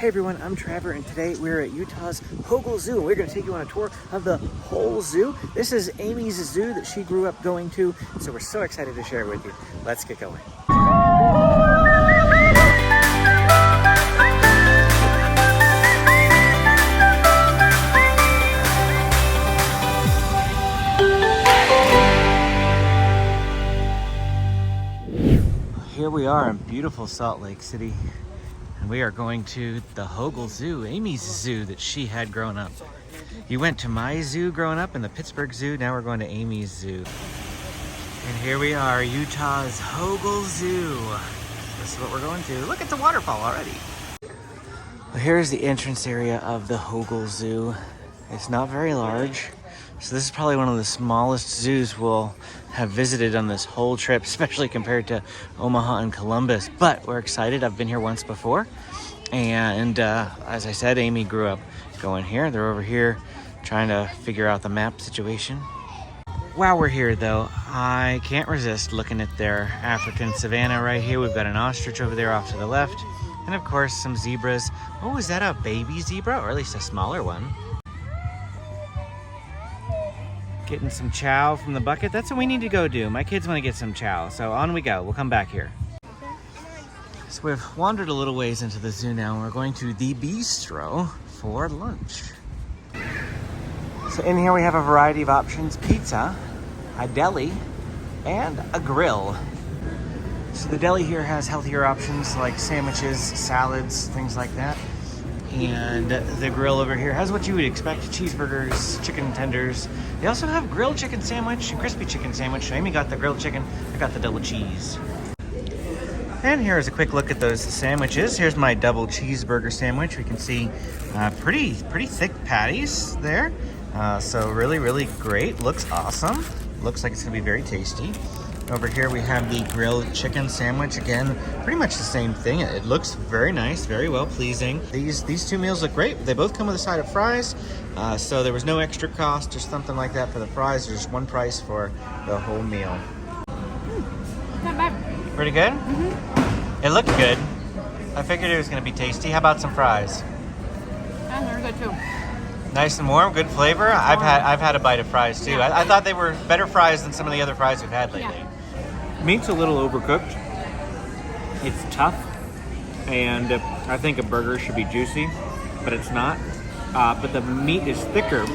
Hey everyone, I'm Trevor, and today we're at Utah's Hogle Zoo. We're going to take you on a tour of the Hogle Zoo. This is Amy's zoo that she grew up going to, so we're so excited to share it with you. Let's get going. Here we are in beautiful Salt Lake City, and we are going to the Hogle Zoo, Amy's zoo that she had growing up. You went to my zoo growing up in the Pittsburgh Zoo, now we're going to Amy's zoo. And here we are, Utah's Hogle Zoo. This is what we're going to. Look at the waterfall already. Well, here's the entrance area of the Hogle Zoo. It's not very large, so this is probably one of the smallest zoos we'll have visited on this whole trip, especially compared to Omaha and Columbus. But we're excited. I've been here once before, and as I said, Amy grew up going here. They're over here trying to figure out the map situation. While we're here though, I can't resist looking at their African savanna right here. We've got an ostrich over there off to the left, and of course some zebras. Oh, is that a baby zebra, or at least a smaller one? Getting some chow from the bucket. That's what we need to go do. My kids want to get some chow, so on we go. We'll come back here. So we've wandered a little ways into the zoo now, and we're going to the Beastro for lunch. So in here we have a variety of options: pizza, a deli, and a grill. So the deli here has healthier options like sandwiches, salads, things like that. And the grill over here has what you would expect: cheeseburgers, chicken tenders. They also have grilled chicken sandwich and crispy chicken sandwich. So Amy got the grilled chicken, I got the double cheese. And here's a quick look at those sandwiches. Here's my double cheeseburger sandwich. We can see pretty thick patties there. So really great. Looks awesome. Looks like it's gonna be very tasty. Over here we have the grilled chicken sandwich. Again, pretty much the same thing. It looks very nice, very well pleasing. These two meals look great. They both come with a side of fries, so there was no extra cost or something like that for the fries. There's just one price for the whole meal. Not bad. Pretty good? Mm-hmm. It looked good. I figured it was going to be tasty. How about some fries? Yeah, they're good too. Nice and warm, good flavor. I've had a bite of fries too. Yeah. I thought they were better fries than some of the other fries we've had lately. Yeah. Meat's a little overcooked. It's tough, and I think a burger should be juicy, but it's not. But the meat is thicker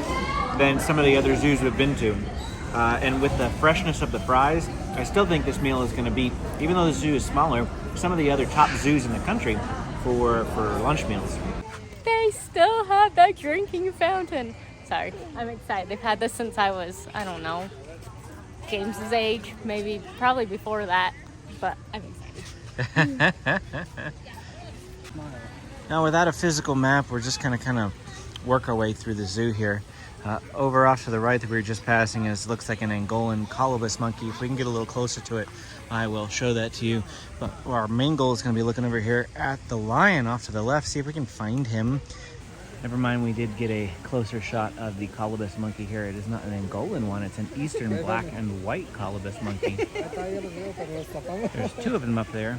than some of the other zoos we've been to. And with the freshness of the fries, I still think this meal is going to be, even though the zoo is smaller, some of the other top zoos in the country for lunch meals. They still have that drinking fountain. Sorry, I'm excited. They've had this since I was, I don't know, James's age, probably before that, but I'm excited. Now, without a physical map, we're just gonna kind of work our way through the zoo here. Over off to the right that we were just passing looks like an Angolan colobus monkey. If we can get a little closer to it, I will show that to you. But our main goal is going to be looking over here at the lion off to the left, see if we can find him. Never mind, we did get a closer shot of the colobus monkey here. It is not an Angolan one, it's an eastern black and white colobus monkey. There's two of them up there.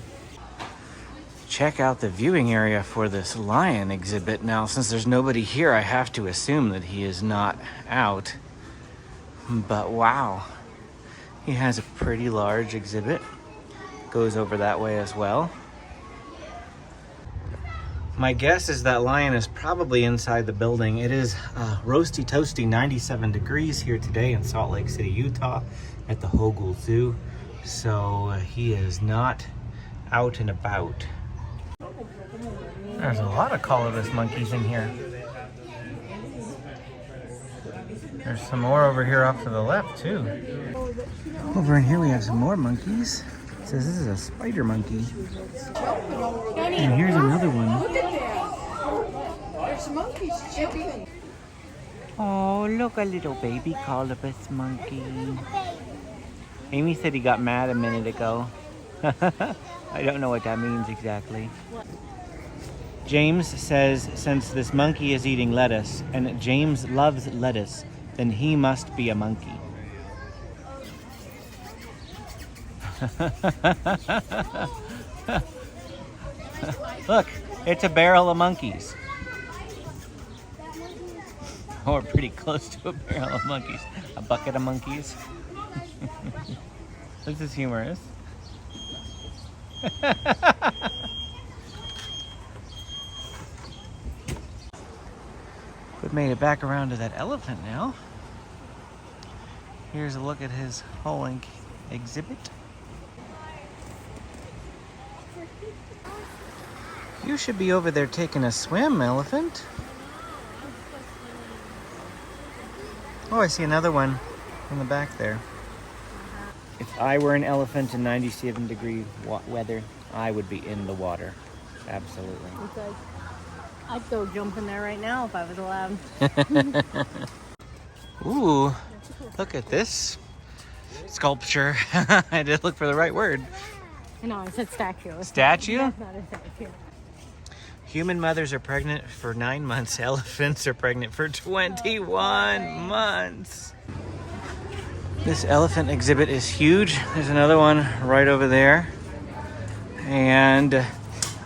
Check out the viewing area for this lion exhibit. Now, since there's nobody here, I have to assume that he is not out. But wow, he has a pretty large exhibit. Goes over that way as well. My guess is that lion is probably inside the building. It is roasty toasty 97 degrees here today in Salt Lake City, Utah at the Hogle Zoo. So he is not out and about. There's a lot of colobus monkeys in here. There's some more over here off to the left too. Over in here we have some more monkeys. It says this is a spider monkey. And here's another one. Look at that. There's monkeys chipping. Oh, look, a little baby colobus monkey. Amy said he got mad a minute ago. I don't know what that means exactly. James says since this monkey is eating lettuce, and James loves lettuce, then he must be a monkey. Look, It's a barrel of monkeys. Or pretty close to a barrel of monkeys. A bucket of monkeys. This is humorous. We've made it back around to that elephant now. Here's a look at his whole exhibit. You should be over there taking a swim, elephant. Oh, I see another one in the back there. If I were an elephant in 97-degree weather, I would be in the water. Absolutely. Because I'd go jump in there right now if I was allowed. Ooh, look at this sculpture. I did look for the right word. No, I said statue. Statue? That's not a statue. Human mothers are pregnant for 9 months. Elephants are pregnant for 21 months. This elephant exhibit is huge. There's another one right over there. And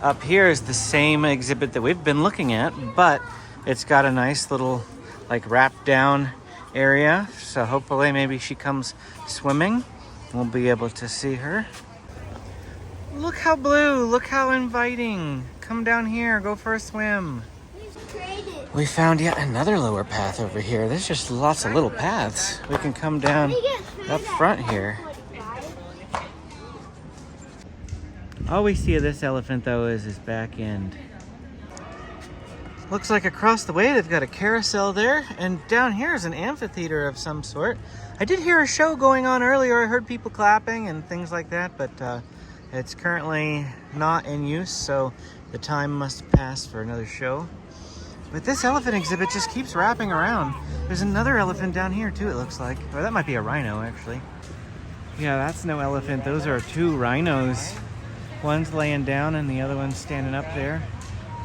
up here is the same exhibit that we've been looking at, but it's got a nice little like wrap down area. So hopefully maybe she comes swimming. We'll be able to see her. Look how blue, look how inviting. Come down here, go for a swim. We found yet another lower path over here. There's just lots of little paths. We can come down up front here. All we see of this elephant though is his back end. Looks like across the way they've got a carousel there, and down here is an amphitheater of some sort. I did hear a show going on earlier. I heard people clapping and things like that, but it's currently not in use, so the time must have passed for another show. But this elephant exhibit just keeps wrapping around. There's another elephant down here too, it looks like. Or that might be a rhino, actually. Yeah, that's no elephant. Those are 2 rhinos. One's laying down and the other one's standing up there.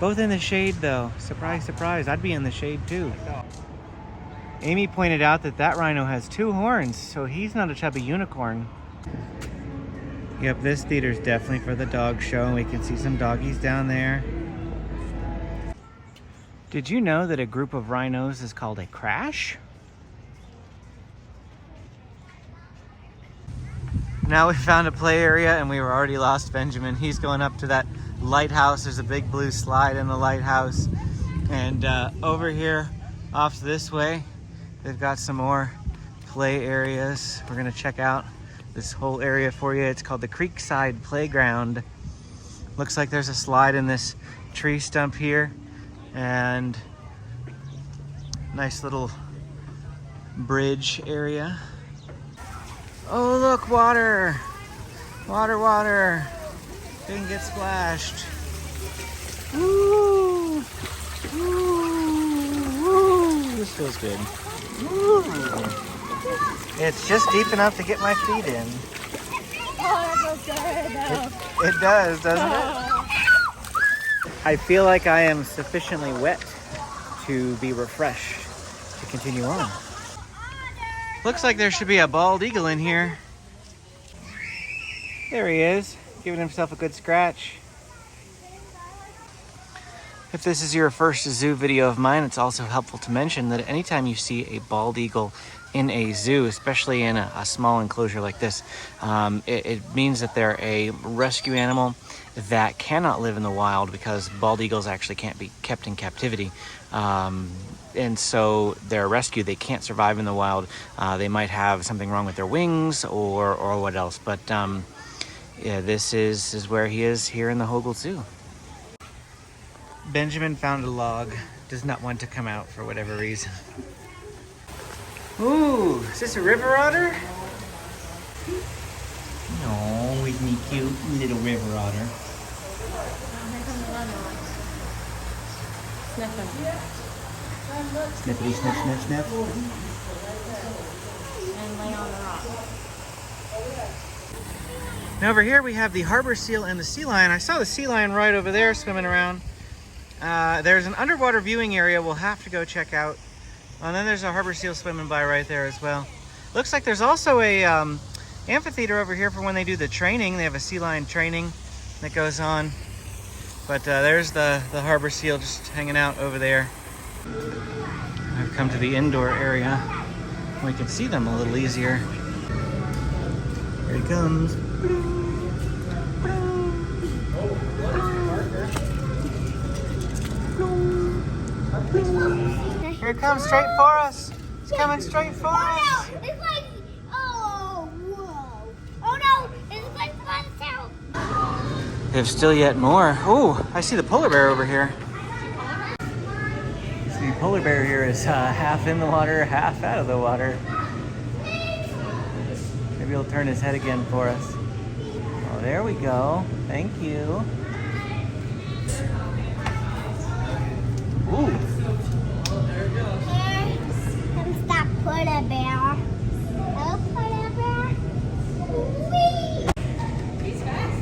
Both in the shade though. Surprise, surprise. I'd be in the shade too. Amy pointed out that that rhino has 2 horns, so he's not a chubby unicorn. Yep, this theater's definitely for the dog show, and we can see some doggies down there. Did you know that a group of rhinos is called a crash? Now we found a play area and we were already lost Benjamin. He's going up to that lighthouse. There's a big blue slide in the lighthouse. And over here, off this way, they've got some more play areas. We're gonna check out this whole area for you. It's called the Creekside Playground. Looks like there's a slide in this tree stump here. And nice little bridge area. Oh, look, water. Water, water. Didn't get splashed. Woo! Woo! Woo! This feels good. Woo! It's just deep enough to get my feet in. Oh, that's good. It does, doesn't it? I feel like I am sufficiently wet to be refreshed to continue on. Looks like there should be a bald eagle in here. There he is, giving himself a good scratch. If this is your first zoo video of mine, it's also helpful to mention that anytime you see a bald eagle in a zoo, especially in a small enclosure like this, it means that they're a rescue animal that cannot live in the wild because bald eagles actually can't be kept in captivity. And so they're a rescue. They can't survive in the wild. They might have something wrong with their wings or what else. But yeah, this is where he is here in the Hogle Zoo. Benjamin found a log. Does not want to come out for whatever reason. Ooh, is this a river otter? No, isn't he cute? Little river otter. Snippity snip snip snip. And lay on the rock. Now over here we have the harbor seal and the sea lion. I saw the sea lion right over there swimming around. There's an underwater viewing area we'll have to go check out. And then there's a harbor seal swimming by right there as well. Looks like there's also a amphitheater over here for when they do the training. They have a sea lion training that goes on. But there's the harbor seal just hanging out over there. I've come to the indoor area. We can see them a little easier. Here he comes. Here it comes straight for us. It's coming straight for us. Oh no! It's like, oh, whoa. Oh no! It's like fun too. There's still yet more. Oh, I see the polar bear over here. See, the polar bear here is half in the water, half out of the water. Maybe he'll turn his head again for us. Oh, there we go. Thank you. Ooh. Here comes that polar bear. Hello, polar bear. Whee! He's fast.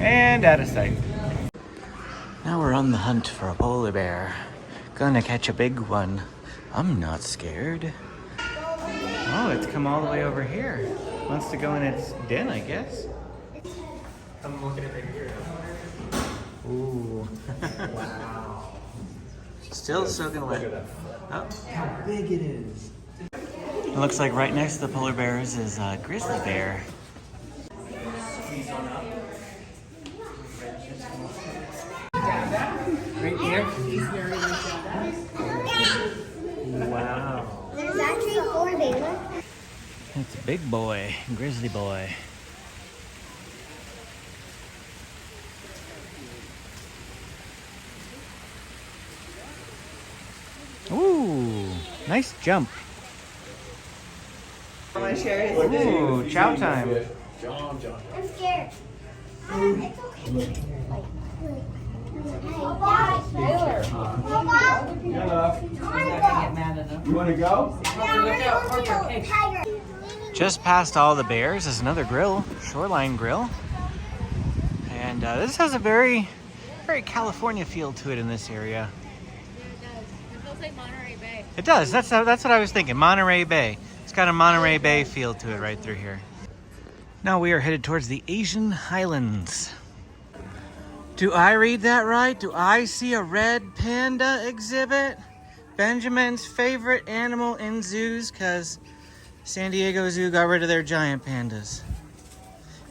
And out of sight. Now we're on the hunt for a polar bear. Gonna catch a big one. I'm not scared. Oh, it's come all the way over here. Wants to go in its den, I guess. I'm looking at right here. Ooh. Wow. Still soaking wet. Oh, how big it is. It looks like right next to the polar bears is a grizzly bear. Right here? Wow. There's actually 4 bears. It's a big boy, grizzly boy. Ooh, nice jump. Ooh, chow time. I'm scared. It's okay. You want to go? Just past all the bears is another grill, Shoreline Grill. And this has a very California feel to it in this area. It feels like Monterey Bay. It does. That's what I was thinking. Monterey Bay. It's got a Monterey Bay feel to it right through here. Now we are headed towards the Asian Highlands. Do I read that right? Do I see a red panda exhibit? Benjamin's favorite animal in zoos, because San Diego Zoo got rid of their giant pandas.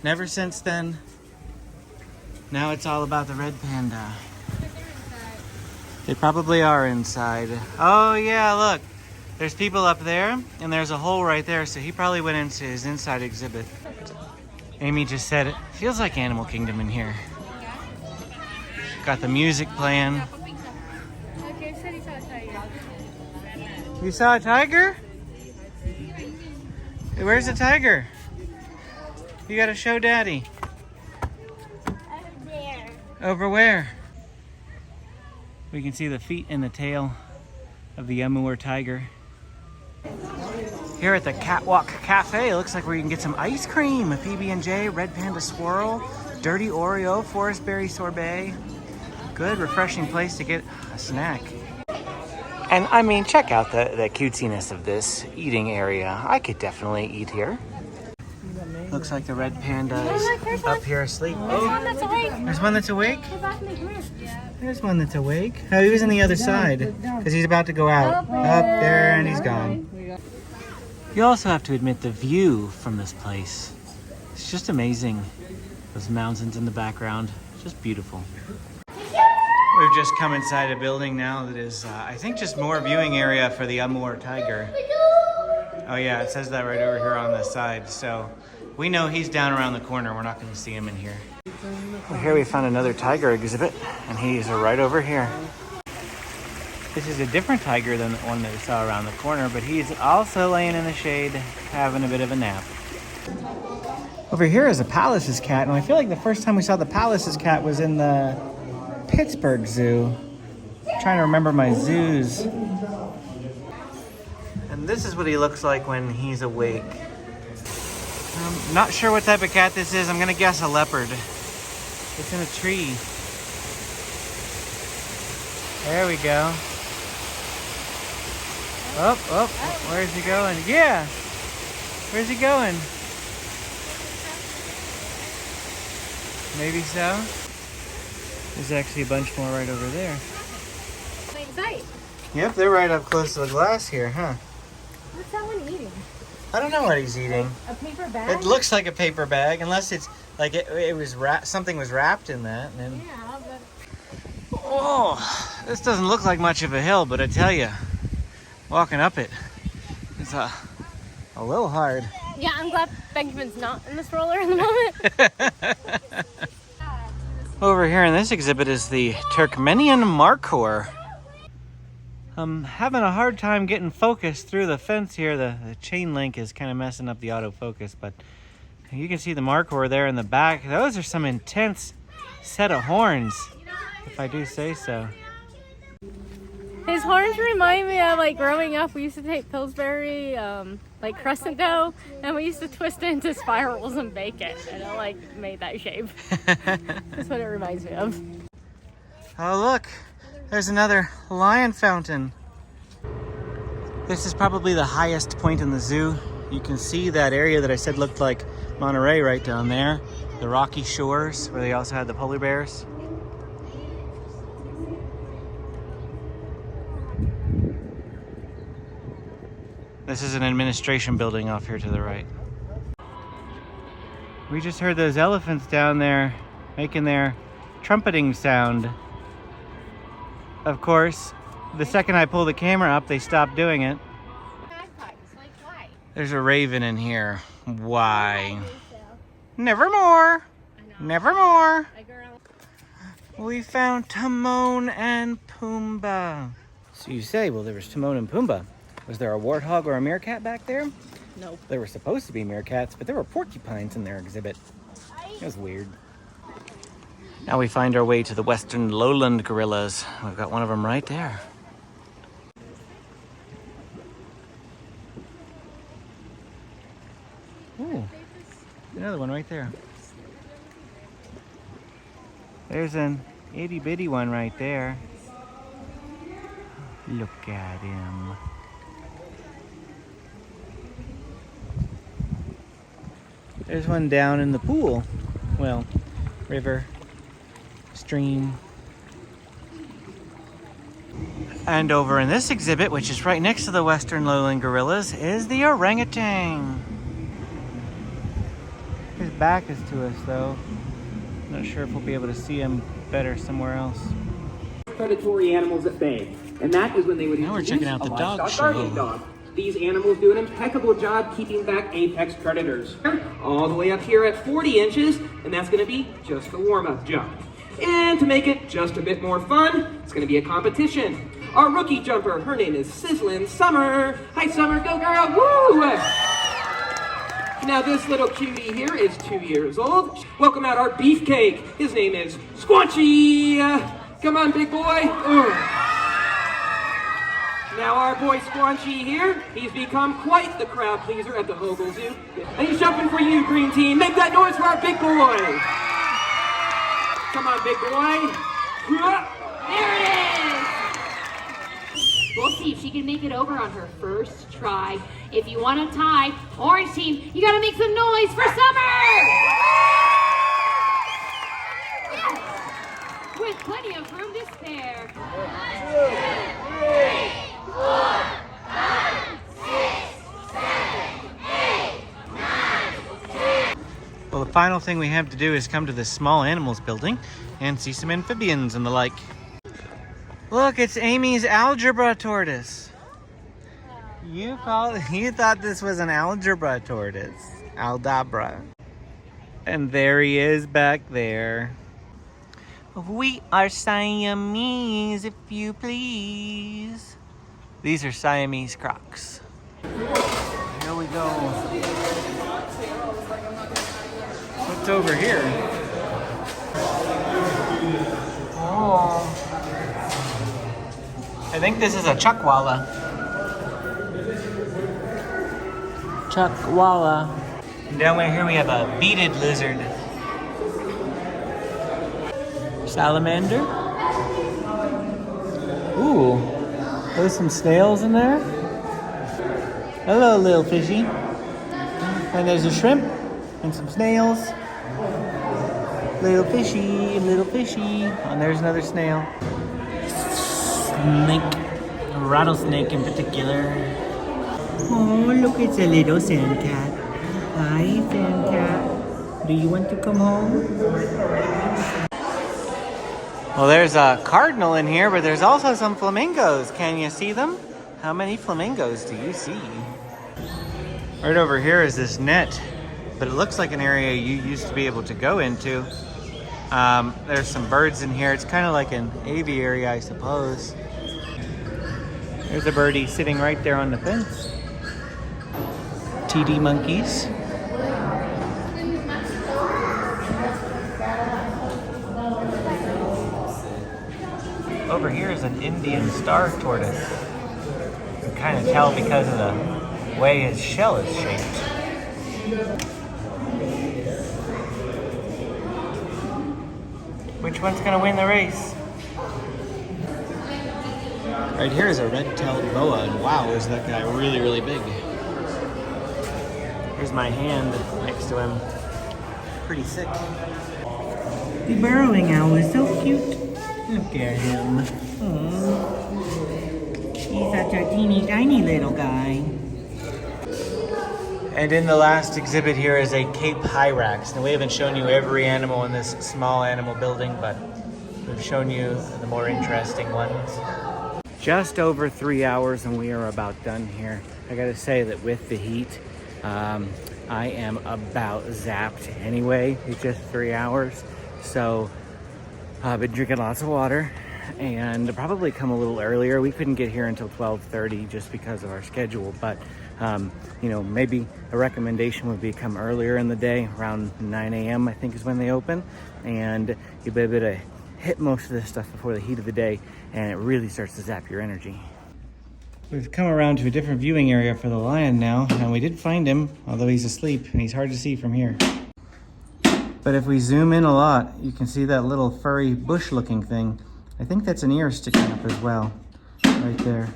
Never since then. Now it's all about the red panda. They probably are inside. Oh yeah, look. There's people up there, and there's a hole right there, so he probably went into his inside exhibit. Amy just said it feels like Animal Kingdom in here. Got the music playing. You saw a tiger? Hey, where's the tiger? You gotta show Daddy. Over there. Over where? We can see the feet and the tail of the Amur tiger. Here at the Catwalk Cafe, it looks like where you can get some ice cream. A PB&J, Red Panda Swirl, Dirty Oreo, Forest Berry Sorbet. Good, refreshing place to get a snack. And I mean, check out the cutesiness of this eating area. I could definitely eat here. Looks like the red panda is up here asleep. There's one that's awake. There's one that's awake? Yeah. There's one that's awake. Oh, he was on the other side because he's about to go out. Up there, and he's gone. You also have to admit the view from this place. It's just amazing. Those mountains in the background, just beautiful. We've just come inside a building now that is, I think, just more viewing area for the Amur tiger. Oh yeah, it says that right over here on the side. So we know he's down around the corner. We're not going to see him in here. Well, here we found another tiger exhibit, and he's right over here. This is a different tiger than the one that we saw around the corner, but he's also laying in the shade, having a bit of a nap. Over here is a Pallas's cat, and I feel like the first time we saw the Pallas's cat was in the Pittsburgh Zoo. I'm trying to remember my zoos. And this is what he looks like when he's awake. I'm not sure what type of cat this is. I'm gonna guess a leopard. It's in a tree. There we go. Oh, where's he going? Yeah! Where's he going? Maybe so. There's actually a bunch more right over there. Sight. Yep, they're right up close to the glass here, huh? What's that one eating? I don't know what he's eating. A paper bag? It looks like a paper bag, unless it's like it was something was wrapped in that. And then... Yeah, but... Oh, this doesn't look like much of a hill, but I tell you, walking up it, it's a little hard. Yeah, I'm glad Benjamin's not in the stroller in the moment. Over here in this exhibit is the Turkmenian markhor. I'm having a hard time getting focused through the fence here. The chain link is kind of messing up the autofocus, but you can see the markhor there in the back. Those are some intense set of horns, if I do say so. His horns remind me of like growing up. We used to take Pillsbury like crescent dough, and we used to twist it into spirals and bake it, and it like made that shape. That's what it reminds me of. Oh look, there's another lion fountain. This is probably the highest point in the zoo. You can see that area that I said looked like Monterey right down there. The rocky shores where they also had the polar bears. This is an administration building off here to the right. We just heard those elephants down there making their trumpeting sound. Of course, the second I pull the camera up, they stop doing it. There's a raven in here. Why? Nevermore. Nevermore. We found Timon and Pumbaa. So you say, well, there was Timon and Pumbaa. Was there a warthog or a meerkat back there? Nope. There were supposed to be meerkats, but there were porcupines in their exhibit. It was weird. Now we find our way to the western lowland gorillas. We've got one of them right there. Ooh, another one right there. There's an itty bitty one right there. Look at him. There's one down in the pool. Well, river, stream. And over in this exhibit, which is right next to the western lowland gorillas, is the orangutan. His back is to us though. Not sure if we'll be able to see him better somewhere else. Predatory animals at bay, and that is when they would Now we're introduce checking out the a dog livestock guardian show. dog. These animals do an impeccable job keeping back apex predators. All the way up here at 40 inches, and that's going to be just the warm-up jump. And to make it just a bit more fun, it's going to be a competition. Our rookie jumper, her name is Sizzlin' Summer. Hi, Summer, go girl, woo! Now this little cutie here is 2 years old. Welcome out our beefcake. His name is Squanchy. Come on, big boy. Ooh. Now our boy Squanchy here, he's become quite the crowd pleaser at the Hogle Zoo. And he's jumping for you, green team. Make that noise for our big boy. Come on, big boy. There it is! We'll see if she can make it over on her first try. If you want to tie, orange team, you gotta make some noise for Summer! Yes! With plenty of room to spare. 1, 2, 3, 4, 5, 6, 7, 8, 9, 10. Well, the final thing we have to do is come to this small animals building and see some amphibians and the like. Look, it's Amy's algebra tortoise. You thought this was an algebra tortoise. Aldabra. And there he is back there. We are Siamese, if you please. These are Siamese crocs. Here we go. What's over here? Oh. I think this is a chuckwalla. Chuckwalla. And down here we have a beaded lizard. Salamander. Ooh, there's some snails in there. Hello, little fishy. And there's a shrimp and some snails. Little fishy, little fishy. Oh, and there's another snail. Snake, a rattlesnake in particular. Oh, look, it's a little sand cat. Hi, sand cat. Do you want to come home? Well, there's a cardinal in here, but there's also some flamingos. Can you see them? How many flamingos do you see? Right over here is this net, but it looks like an area you used to be able to go into. There's some birds in here. It's kind of like an aviary, I suppose. There's a birdie sitting right there on the fence. TD monkeys. Over here is an Indian star tortoise. You can kind of tell because of the way his shell is shaped. Which one's gonna win the race? Right here is a red-tailed boa, and wow, is that guy really, really big. Here's my hand next to him. Pretty sick. The burrowing owl is so cute. Look at him. Aww. He's such a teeny tiny little guy. And in the last exhibit here is a Cape Hyrax. Now we haven't shown you every animal in this small animal building, but we've shown you the more interesting ones. Just over 3 hours and we are about done here. I gotta say that with the heat, I am about zapped anyway. It's just 3 hours. So I've been drinking lots of water and probably come a little earlier. We couldn't get here until 12:30 just because of our schedule, but you know, maybe a recommendation would be come earlier in the day, around 9 a.m. I think is when they open, and you'll be able to hit most of this stuff before the heat of the day, and it really starts to zap your energy. We've come around to a different viewing area for the lion now, and we did find him, although he's asleep, and he's hard to see from here. But if we zoom in a lot, you can see that little furry bush-looking thing. I think that's an ear sticking up as well, right there.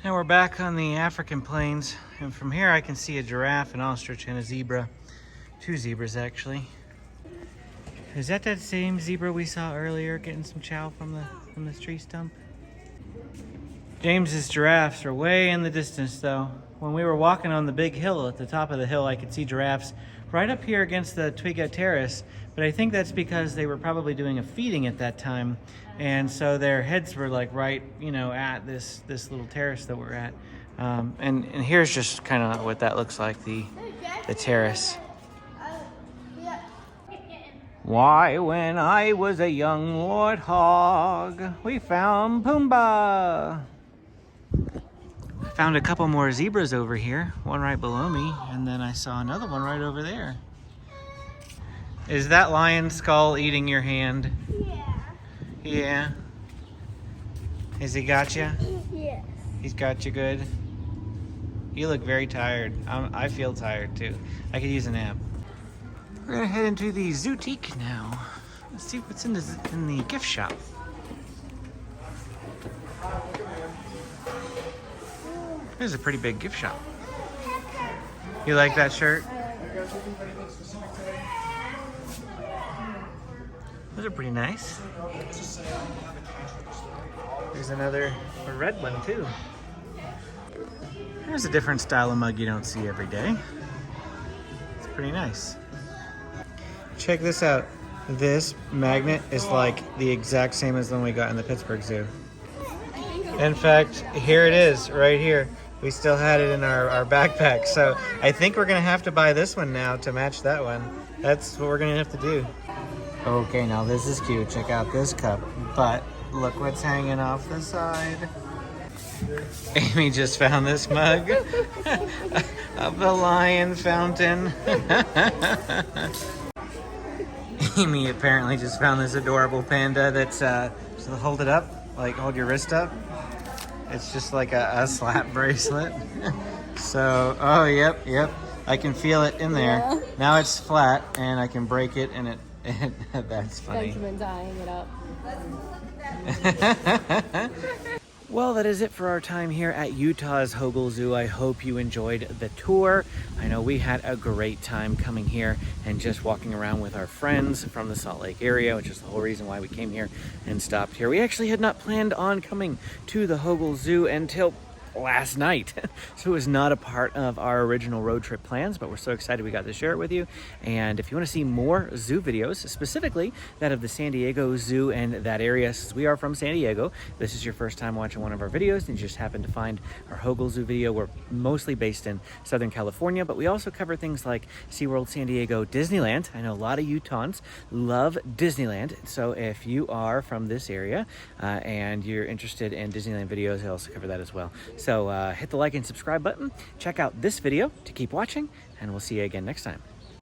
Now we're back on the African plains, and from here I can see a giraffe, an ostrich, and a zebra. 2 zebras, actually. Is that same zebra we saw earlier getting some chow from the tree stump? James's giraffes are way in the distance, though. When we were walking on the big hill, at the top of the hill, I could see giraffes right up here against the Twiga Terrace, but I think that's because they were probably doing a feeding at that time, and so their heads were like right, you know, at this little terrace that we're at. And here's just kind of what that looks like, the terrace. Why, when I was a young warthog, we found Pumbaa. I found a couple more zebras over here, one right below me, and then I saw another one right over there. Is that lion skull eating your hand? Yeah. Yeah. Has he got you? Yes. He's got you good? You look very tired. I feel tired too. I could use a nap. We're gonna head into the Zootique now. Let's see what's in the gift shop. This is a pretty big gift shop. You like that shirt? Those are pretty nice. There's a red one too. There's a different style of mug you don't see every day. It's pretty nice. Check this out. This magnet is like the exact same as the one we got in the Pittsburgh Zoo. In fact, here it is, right here. We still had it in our backpack, so I think we're gonna have to buy this one now to match that one. That's what we're gonna have to do. Okay, now this is cute. Check out this cup, but look what's hanging off the side. Amy just found this mug of the lion fountain. Amy apparently just found this adorable panda that's, so hold it up, like hold your wrist up. It's just like a slap bracelet. So, oh, yep. I can feel it in there. Yeah. Now it's flat and I can break it and that's funny. Benjamin's eyeing it up. Well, that is it for our time here at Utah's Hogle Zoo. I hope you enjoyed the tour. I know we had a great time coming here and just walking around with our friends from the Salt Lake area, which is the whole reason why we came here and stopped here. We actually had not planned on coming to the Hogle Zoo until last night. So it was not a part of our original road trip plans, but we're so excited we got to share it with you. And if you want to see more zoo videos, specifically that of the San Diego Zoo and that area, since we are from San Diego, this is your first time watching one of our videos and you just happen to find our Hogle Zoo video. We're mostly based in Southern California, but we also cover things like SeaWorld San Diego, Disneyland. I know a lot of Utahns love Disneyland. So if you are from this area and you're interested in Disneyland videos, I also cover that as well. So hit the like and subscribe button, check out this video to keep watching, and we'll see you again next time.